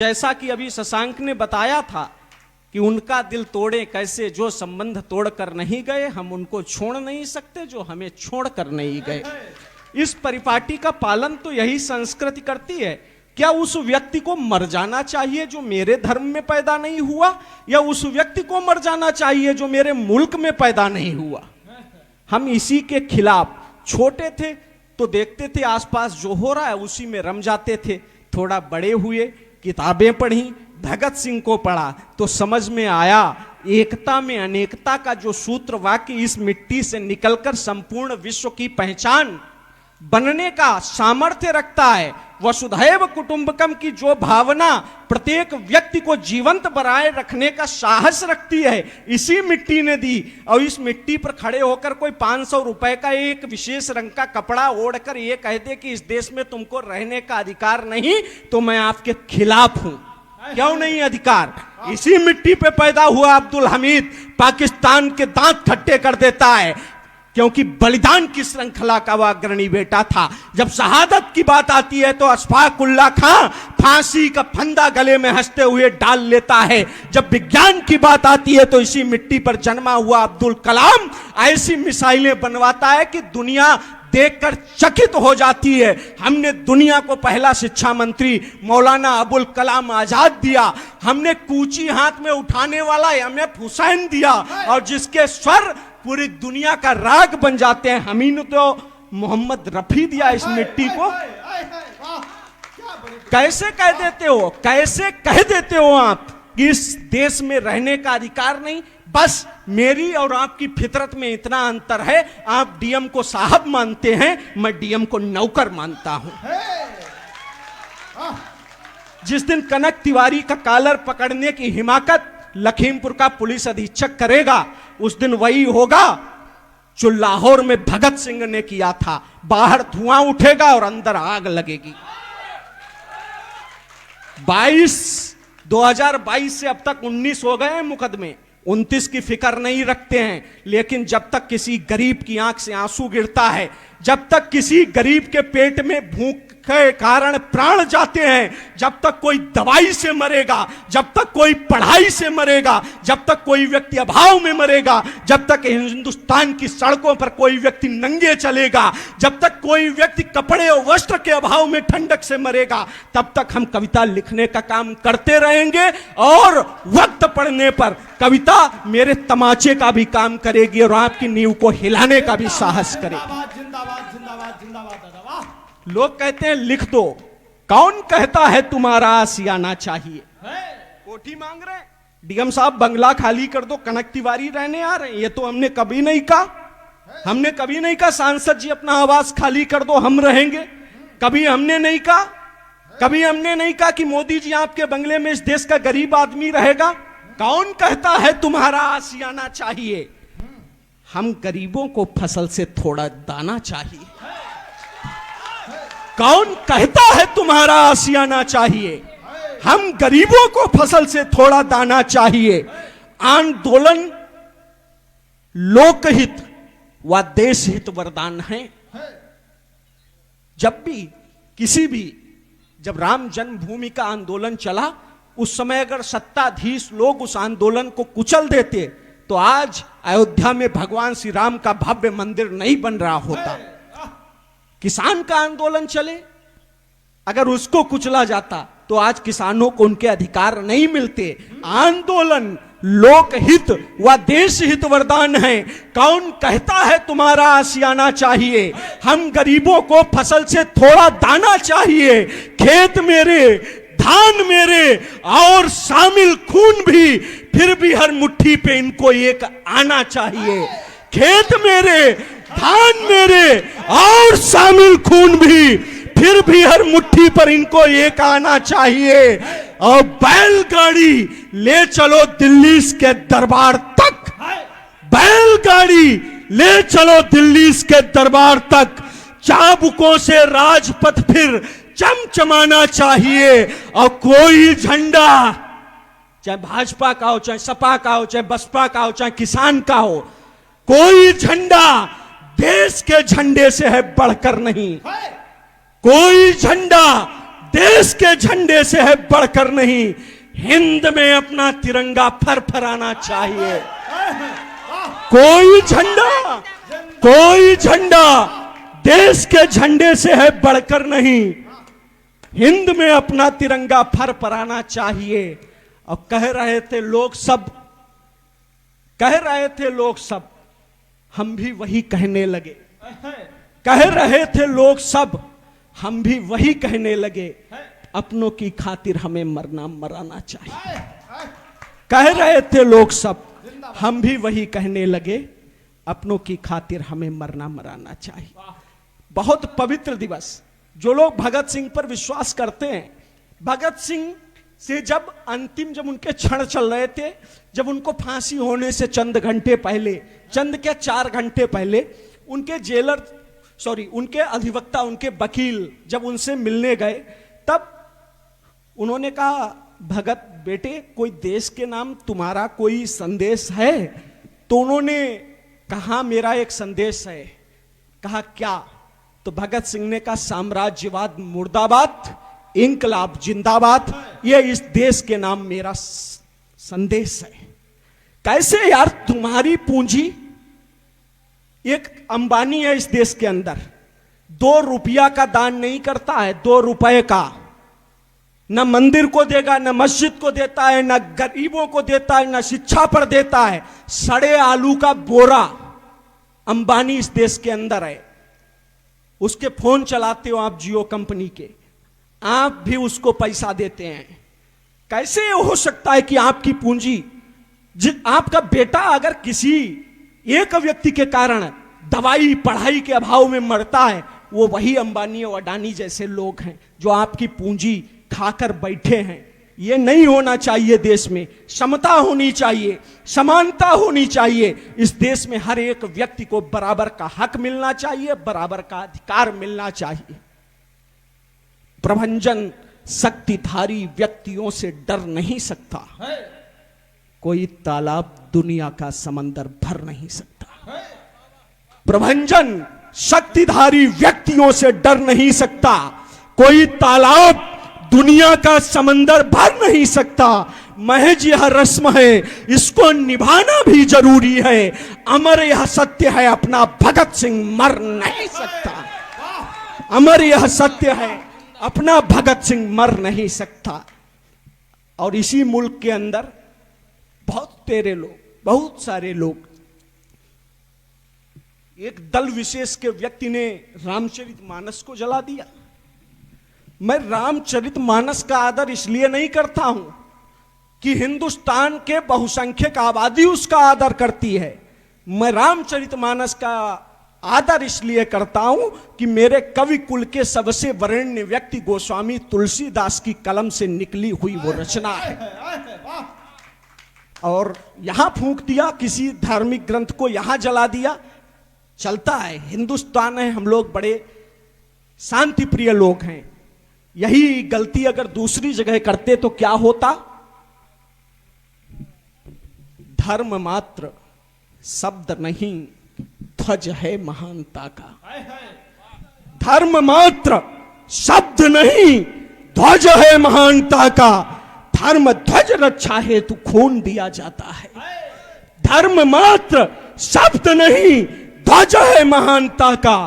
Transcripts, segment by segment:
जैसा कि अभी शशांक ने बताया था कि उनका दिल तोड़े कैसे, जो संबंध तोड़कर नहीं गए हम उनको छोड़ नहीं सकते जो हमें छोड़कर नहीं गए। इस परिपाटी का पालन तो यही संस्कृति करती है। क्या उस व्यक्ति को मर जाना चाहिए जो मेरे धर्म में पैदा नहीं हुआ, या उस व्यक्ति को मर जाना चाहिए जो मेरे मुल्क में पैदा नहीं हुआ? हम इसी के खिलाफ, छोटे थे तो देखते थे आसपास जो हो रहा है उसी में रम जाते थे। थोड़ा बड़े हुए, किताबें पढ़ी, भगत सिंह को पढ़ा तो समझ में आया एकता में अनेकता का जो सूत्र वाक्य इस मिट्टी से निकलकर संपूर्ण विश्व की पहचान बनने का सामर्थ्य रखता है। वसुधैव कुटुंबकम की जो भावना प्रत्येक व्यक्ति को जीवंत बनाए रखने का साहस रखती है, इसी मिट्टी ने दी। और इस मिट्टी पर खड़े होकर कोई 500 रुपए का एक विशेष रंग का कपड़ा ओढ़कर ये कहते कि इस देश में तुमको रहने का अधिकार नहीं, तो मैं आपके खिलाफ हूं। क्यों नहीं अधिकार? इसी मिट्टी पे पैदा हुआ अब्दुल हमीद पाकिस्तान के दांत खट्टे कर देता है, क्योंकि बलिदान की श्रृंखला का वह अग्रणी बेटा था। जब शहादत की बात आती है तो अशफाक उल्लाह खां फांसी का फंदा गले में हंसते हुए डाल लेता है। जब विज्ञान की बात आती है तो इसी मिट्टी पर जन्मा हुआ अब्दुल कलाम ऐसी मिसाइलें बनवाता है कि दुनिया देखकर चकित हो जाती है। हमने दुनिया को पहला शिक्षा मंत्री मौलाना अबुल कलाम आजाद दिया, हमने कूची हाथ में उठाने वाला एमएफ हुसैन दिया, और जिसके स्वर पूरी दुनिया का राग बन जाते हैं, हमी ने तो मोहम्मद रफी दिया इस मिट्टी को। कैसे कह देते हो, कैसे कह देते हो आप कि इस देश में रहने का अधिकार नहीं? बस मेरी और आपकी फितरत में इतना अंतर है, आप डीएम को साहब मानते हैं, मैं डीएम को नौकर मानता हूं। जिस दिन कनक तिवारी का कॉलर पकड़ने की हिमाकत लखीमपुर का पुलिस अधीक्षक करेगा, उस दिन वही होगा जो लाहौर में भगत सिंह ने किया था। बाहर धुआं उठेगा और अंदर आग लगेगी। 2022 से अब तक 19 हो गए हैं मुकदमे, 29 की फिक्र नहीं रखते हैं। लेकिन जब तक किसी गरीब की आंख से आंसू गिरता है, जब तक किसी गरीब के पेट में भूख के कारण प्राण जाते हैं, जब तक कोई दवाई से मरेगा, जब तक कोई पढ़ाई से मरेगा, जब तक कोई व्यक्ति अभाव में मरेगा, जब तक हिंदुस्तान की सड़कों पर कोई व्यक्ति नंगे चलेगा, जब तक कोई व्यक्ति कपड़े और वस्त्र के अभाव में ठंडक से मरेगा, तब तक हम कविता लिखने का काम करते रहेंगे। और वक्त पड़ने पर कविता मेरे तमाचे का भी काम करेगी और आपकी नींव को हिलाने का भी साहस करेगी। लोग कहते हैं लिख दो, कौन कहता है तुम्हारा आशियाना चाहिए? कोठी मांग रहे हैं, डीएम साहब बंगला खाली कर दो, कनक तिवारी रहने आ रहे हैं, ये तो हमने कभी नहीं कहा। हमने कभी नहीं कहा सांसद जी अपना आवास खाली कर दो हम रहेंगे, कभी हमने नहीं कहा। कभी हमने नहीं कहा कि मोदी जी आपके बंगले में इस देश का गरीब आदमी रहेगा। कौन कहता है तुम्हारा आशियाना चाहिए? हम गरीबों को फसल से थोड़ा दाना चाहिए। कौन कहता है तुम्हारा आशियाना चाहिए? हम गरीबों को फसल से थोड़ा दाना चाहिए। आंदोलन लोकहित व देशहित वरदान है। जब भी किसी भी, जब राम जन्मभूमि का आंदोलन चला, उस समय अगर सत्ताधीश लोग उस आंदोलन को कुचल देते तो आज अयोध्या में भगवान श्री राम का भव्य मंदिर नहीं बन रहा होता। किसान का आंदोलन चले, अगर उसको कुचला जाता तो आज किसानों को उनके अधिकार नहीं मिलते। आंदोलन लोकहित व देशहित वरदान है। कौन कहता है तुम्हारा आशियाना चाहिए? हम गरीबों को फसल से थोड़ा दाना चाहिए। खेत मेरे, धान मेरे और शामिल खून भी, फिर भी हर मुट्ठी पे इनको एक आना चाहिए। खेत मेरे, धान मेरे और शामिल खून भी, फिर भी हर मुट्ठी पर इनको एक आना चाहिए। और बैलगाड़ी ले चलो दिल्ली के दरबार तक, बैलगाड़ी ले चलो दिल्ली के दरबार तक। चाबुकों से राजपथ फिर चमचमाना चाहिए। और कोई झंडा, चाहे भाजपा का हो, चाहे सपा का हो, चाहे बसपा का हो, चाहे किसान का हो, कोई झंडा देश के झंडे से है बढ़कर नहीं। कोई झंडा देश के झंडे से है बढ़कर नहीं, हिंद में अपना तिरंगा फरफराना चाहिए। कोई झंडा देश के झंडे से है बढ़कर नहीं, हिंद में अपना तिरंगा फरफराना चाहिए। और कह रहे थे लोग सब, हम भी वही कहने लगे। कह रहे थे लोग सब, हम भी वही कहने लगे, अपनों की खातिर हमें मरना मराना चाहिए। कह रहे थे लोग सब, हम भी वही कहने लगे, अपनों की खातिर हमें मरना मराना चाहिए। बहुत पवित्र दिवस। जो लोग भगत सिंह पर विश्वास करते हैं, भगत सिंह से जब उनके क्षण चल रहे थे, जब उनको फांसी होने से चंद क्या 4 घंटे पहले उनके अधिवक्ता, उनके वकील जब उनसे मिलने गए, तब उन्होंने कहा, भगत बेटे, कोई देश के नाम तुम्हारा कोई संदेश है? तो उन्होंने कहा, मेरा एक संदेश है। कहा क्या? तो भगत सिंह ने कहा, साम्राज्यवाद मुर्दाबाद, इंकलाब जिंदाबाद, ये इस देश के नाम मेरा संदेश है। कैसे यार? तुम्हारी पूंजी, एक अंबानी है इस देश के अंदर, 2 रुपया का दान नहीं करता है, 2 रुपए का, न मंदिर को देगा, न मस्जिद को देता है, न गरीबों को देता है, न शिक्षा पर देता है। सड़े आलू का बोरा अंबानी इस देश के अंदर है। उसके फोन चलाते हो आप, जियो कंपनी के, आप भी उसको पैसा देते हैं। कैसे हो सकता है कि आपकी पूंजी, आपका बेटा अगर किसी एक व्यक्ति के कारण दवाई पढ़ाई के अभाव में मरता है, वो वही अंबानी और अडानी जैसे लोग हैं जो आपकी पूंजी खाकर बैठे हैं। ये नहीं होना चाहिए। देश में समता होनी चाहिए, समानता होनी चाहिए। इस देश में हर एक व्यक्ति को बराबर का हक मिलना चाहिए, बराबर का अधिकार मिलना चाहिए। प्रभंजन शक्तिधारी व्यक्तियों से डर नहीं सकता, कोई तालाब दुनिया का समंदर भर नहीं सकता। प्रभंजन शक्तिधारी व्यक्तियों से डर नहीं सकता, कोई तालाब दुनिया का समंदर भर नहीं सकता। महज यह रस्म है, इसको निभाना भी जरूरी है। अमर यह सत्य है, अपना भगत सिंह मर नहीं सकता। अमर यह सत्य है, अपना भगत सिंह मर नहीं सकता। और इसी मुल्क के अंदर बहुत सारे लोग, एक दल विशेष के व्यक्ति ने रामचरितमानस को जला दिया। मैं रामचरितमानस का आदर इसलिए नहीं करता हूं कि हिंदुस्तान के बहुसंख्यक आबादी उसका आदर करती है। मैं रामचरितमानस का आदर इसलिए करता हूं कि मेरे कवि कुल के सबसे वरेण्य व्यक्ति गोस्वामी तुलसीदास की कलम से निकली हुई वो रचना है। और यहां फूंक दिया, किसी धार्मिक ग्रंथ को यहां जला दिया, चलता है। हिंदुस्तान है, हम लोग बड़े शांति प्रिय लोग हैं। यही गलती अगर दूसरी जगह करते तो क्या होता? धर्म मात्र शब्द नहीं, ध्वज है महानता का। धर्म मात्र शब्द नहीं, ध्वज है महानता का। धर्म ध्वज रक्षा हेतु खून दिया जाता है। धर्म मात्र शब्द नहीं, ध्वज है महानता का।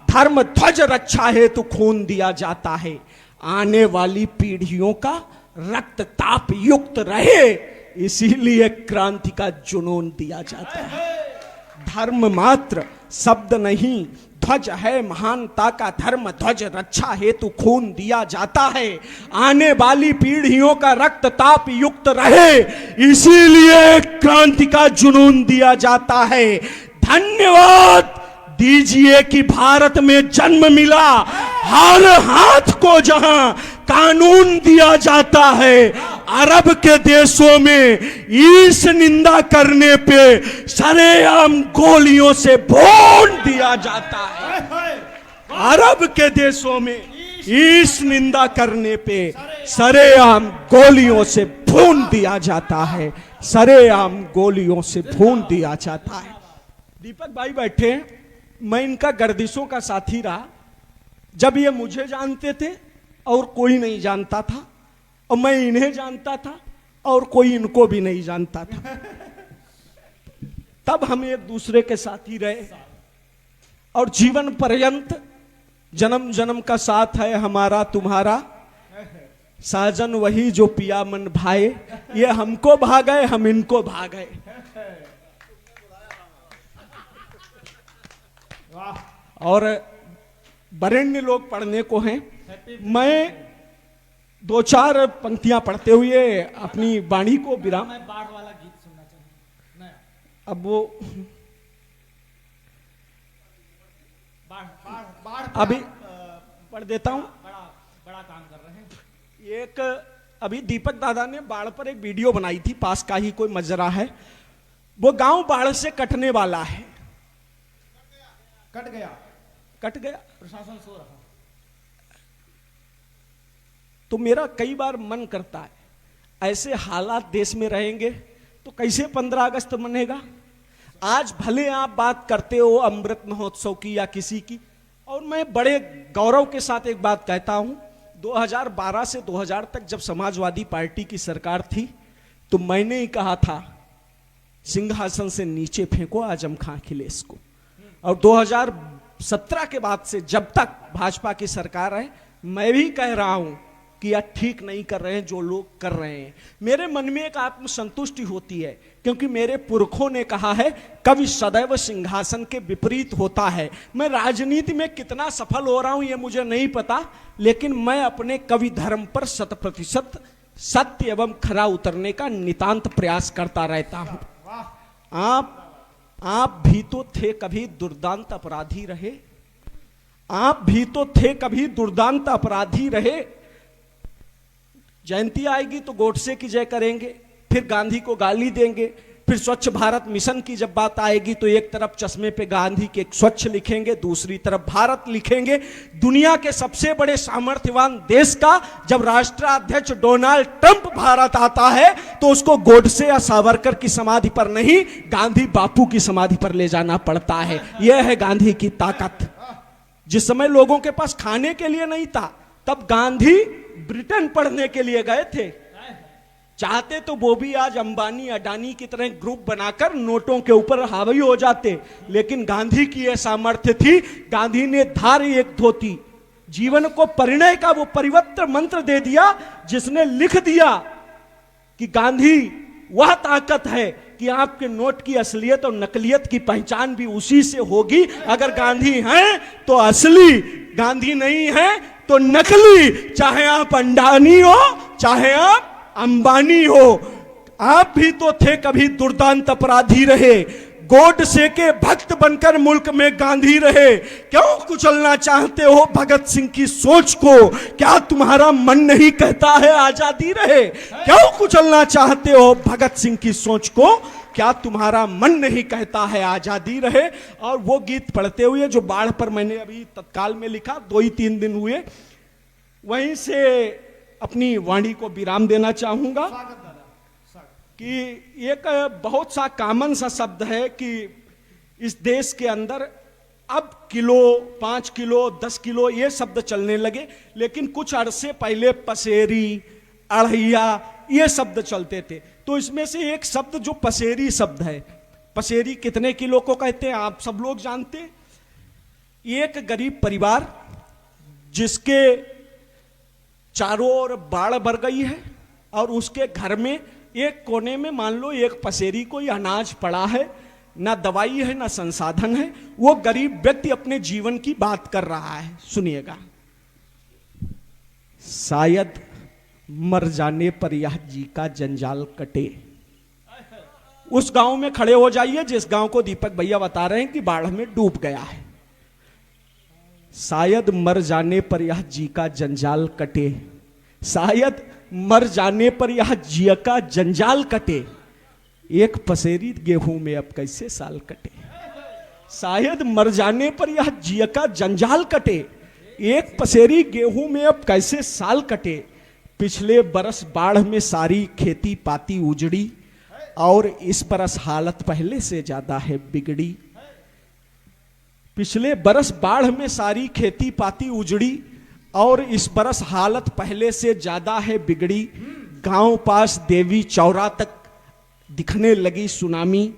धर्म ध्वज रक्षा हेतु खून दिया जाता है। आने वाली पीढ़ियों का रक्त ताप युक्त रहे, इसीलिए क्रांति का जुनून दिया जाता है। धर्म मात्र शब्द नहीं, ध्वज है महानता का। धर्म ध्वज रक्षा हेतु खून दिया जाता है। आने वाली पीढ़ियों का रक्त ताप युक्त रहे, इसीलिए क्रांति का जुनून दिया जाता है। धन्यवाद दीजिए कि भारत में जन्म मिला। हर हाथ को जहां कानून दिया जाता है, अरब के देशों में ईश निंदा करने पे सरेआम गोलियों से भून दिया जाता है। अरब के देशों में ईश निंदा करने पे सरेआम गोलियों से भून दिया जाता है। सरेआम गोलियों से भून दिया जाता है। दीपक भाई बैठे, मैं इनका गर्दिशों का साथी रहा। जब ये मुझे जानते थे और कोई नहीं जानता था, और मैं इन्हें जानता था और कोई इनको भी नहीं जानता था। तब हम एक दूसरे के साथ ही रहे और जीवन पर्यंत जन्म जन्म का साथ है हमारा तुम्हारा, साजन वही जो पिया मन भाए, ये हमको भागे हम इनको भागे। और वरेण्य लोग पढ़ने को हैं, मैं 2-4 पंक्तियां पढ़ते हुए अपनी वाणी को विराम। मैं बाढ़ वाला गीत सुनना चाहूंगा नया। अब वो बाढ़ बाढ़ बाढ़ अभी पढ़ देता हूं। बड़ा बड़ा काम कर रहे हैं। एक अभी दीपक दादा ने बाढ़ पर एक वीडियो बनाई थी, पास का ही कोई मजरा है, वो गांव बाढ़ से कटने वाला है। कट गया प्रशासन सो रहा। तो मेरा कई बार मन करता है ऐसे हालात देश में रहेंगे तो कैसे 15 अगस्त मनेगा। आज भले आप बात करते हो अमृत महोत्सव की या किसी की, और मैं बड़े गौरव के साथ एक बात कहता हूं, 2012 से 2000 तक जब समाजवादी पार्टी की सरकार थी तो मैंने ही कहा था सिंहासन से नीचे फेंको आजम खां अखिलेश को। और 2017 के बाद से जब तक भाजपा की सरकार है, मैं भी कह रहा हूं कि यह ठीक नहीं कर रहे हैं जो लोग कर रहे हैं। मेरे मन में एक आत्मसंतुष्टि होती है, क्योंकि मेरे पुरखों ने कहा है कवि सदैव सिंहासन के विपरीत होता है। मैं राजनीति में कितना सफल हो रहा हूं ये मुझे नहीं पता, लेकिन मैं अपने कवि धर्म पर 100% सत्य एवं खरा उतरने का नितांत प्रयास करता रहता हूं। आप भी तो थे कभी दुर्दांत अपराधी रहे, आप भी तो थे कभी दुर्दांत अपराधी रहे। जयंती आएगी तो गोडसे की जय करेंगे, फिर गांधी को गाली देंगे, फिर स्वच्छ भारत मिशन की जब बात आएगी तो एक तरफ चश्मे पे गांधी के स्वच्छ लिखेंगे, दूसरी तरफ भारत लिखेंगे। दुनिया के सबसे बड़े सामर्थ्यवान देश का जब राष्ट्राध्यक्ष डोनाल्ड ट्रंप भारत आता है तो उसको गोडसे या सावरकर की समाधि पर नहीं, गांधी बापू की समाधि पर ले जाना पड़ता है। यह है गांधी की ताकत। जिस समय लोगों के पास खाने के लिए नहीं था, तब गांधी ब्रिटेन पढ़ने के लिए गए थे। चाहते तो वो भी आज अंबानी अडानी की तरह ग्रुप बनाकर नोटों के ऊपर हावी हो जाते, लेकिन गांधी की यह सामर्थ्य थी। गांधी ने धार एक धोती, जीवन को परिणय का वो परिवर्तन मंत्र दे दिया, जिसने लिख दिया कि गांधी वह ताकत है कि आपके नोट की असलियत और नकलियत की पहचान भी उसी से होगी। अगर गांधी हैं तो असली, गांधी नहीं है तो नकली। चाहे आप अंडानी हो, चाहे आप अंबानी हो, आप भी तो थे कभी दुर्दांत अपराधी रहे। गोडसे के भक्त बनकर मुल्क में गांधी रहे। क्यों कुचलना चाहते हो भगत सिंह की सोच को? क्या तुम्हारा मन नहीं कहता है आजादी रहे? क्यों कुचलना चाहते हो भगत सिंह की सोच को? क्या तुम्हारा मन नहीं कहता है आजादी रहे? और वो गीत पढ़ते हुए जो बाढ़ पर मैंने अभी तत्काल में लिखा, 2-3 दिन हुए, वहीं से अपनी वाणी को विराम देना चाहूंगा कि एक बहुत सा कॉमन सा शब्द है कि इस देश के अंदर अब किलो, 5 किलो, 10 किलो ये शब्द चलने लगे, लेकिन कुछ अरसे पहले पसेरी, अढ़ैया ये शब्द चलते थे। तो इसमें से एक शब्द जो पसेरी शब्द है, पसेरी कितने किलो को कहते हैं आप सब लोग जानते हैं। एक गरीब परिवार जिसके चारों ओर बाढ़ भर गई है और उसके घर में एक कोने में मान लो एक पसेरी कोई अनाज पड़ा है, ना दवाई है ना संसाधन है, वो गरीब व्यक्ति अपने जीवन की बात कर रहा है। सुनिएगा, शायद मर जाने पर यह जी का जंजाल कटे। उस गांव में खड़े हो जाइए जिस गांव को दीपक भैया बता रहे हैं कि बाढ़ में डूब गया है। शायद मर जाने पर यह जी का जंजाल कटे, शायद मर जाने पर यह जी का जंजाल कटे। एक पसेरी गेहूं में अब कैसे साल कटे। शायद मर जाने पर यह जी का जंजाल कटे, एक पसेरी गेहूं में अब कैसे साल कटे। पिछले बरस बाढ़ में सारी खेती पाती उजड़ी और इस बरस हालत पहले से ज्यादा है बिगड़ी। पिछले बरस बाढ़ में सारी खेती पाती उजड़ी और इस बरस हालत पहले से ज्यादा है बिगड़ी। गांव पास देवी चौरा तक दिखने लगी सुनामी।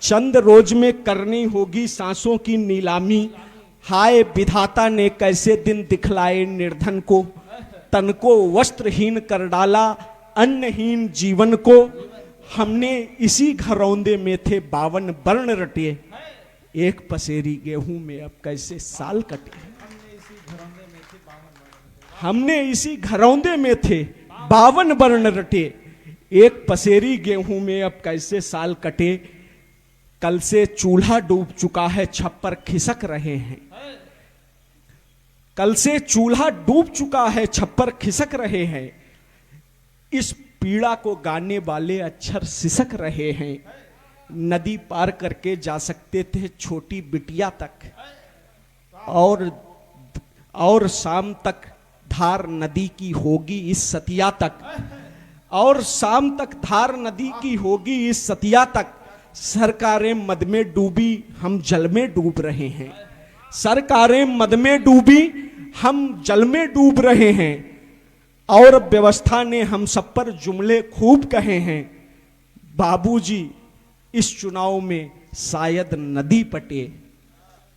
चंद रोज में करनी होगी सांसों की नीलामी। हाय विधाता ने कैसे दिन दिखलाए निर्धन को। तन को वस्त्रहीन कर डाला अन्नहीन जीवन को। हमने इसी घरौंदे में थे 52 वर्ण रटे। एक पसेरी गेहूं में अब कैसे साल कटे। हमने इसी घरौंदे में थे 52 वर्ण रटे। एक पसेरी गेहूं में अब कैसे साल कटे। कल से चूल्हा डूब चुका है छप्पर खिसक रहे हैं। कल से चूल्हा डूब चुका है छप्पर खिसक रहे हैं। इस पीड़ा को गाने वाले अक्षर सिसक रहे हैं। नदी पार करके जा सकते थे छोटी बिटिया तक। और शाम तक धार नदी की होगी इस सतिया तक। और शाम तक धार नदी की होगी इस सतिया तक। सरकारें मद में डूबी हम जल में डूब रहे हैं। सरकारें मद में डूबी हम जल में डूब रहे हैं। और व्यवस्था ने हम सब पर जुमले खूब कहे हैं। बाबूजी इस चुनाव में शायद नदी पटे।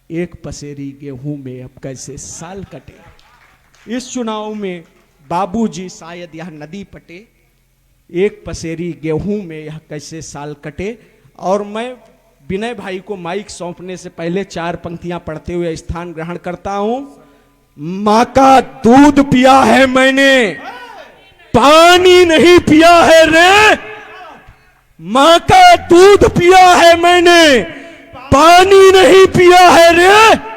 एक पसेरी गेहूं में अब कैसे साल कटे। इस चुनाव में बाबूजी शायद यह नदी पटे। एक पसेरी गेहूं में यह कैसे साल कटे। और मैं विनय भाई को माइक सौंपने से पहले 4 पंक्तियां पढ़ते हुए स्थान ग्रहण करता हूं। मां का दूध पिया है मैंने पानी नहीं पिया है रे। मां का दूध पिया है मैंने पानी नहीं पिया है रे।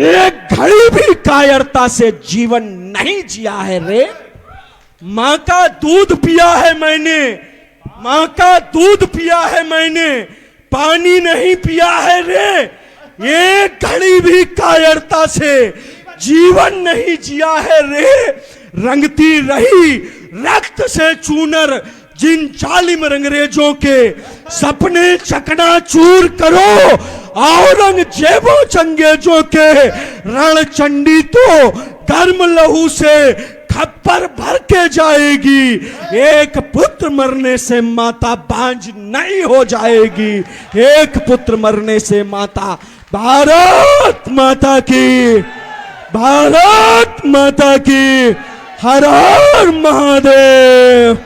एक घड़ी भी कायरता से जीवन नहीं जिया है रे। मां का दूध पिया है मैंने। मां का दूध पिया है मैंने पानी नहीं पिया है रे। एक घड़ी भी कायरता से जीवन नहीं जिया है रे। रंगती रही रक्त से चूनर जिन जालिम अंग्रेजों के सपने चकनाचूर करो। औरंगजेबों चंगेजों के रण चंडी तो गर्म लहू से खप्पर भर के जाएगी। एक पुत्र मरने से माता बांझ नहीं हो जाएगी। एक पुत्र मरने से माता। भारत माता की। भारत माता की। हर हर महादेव।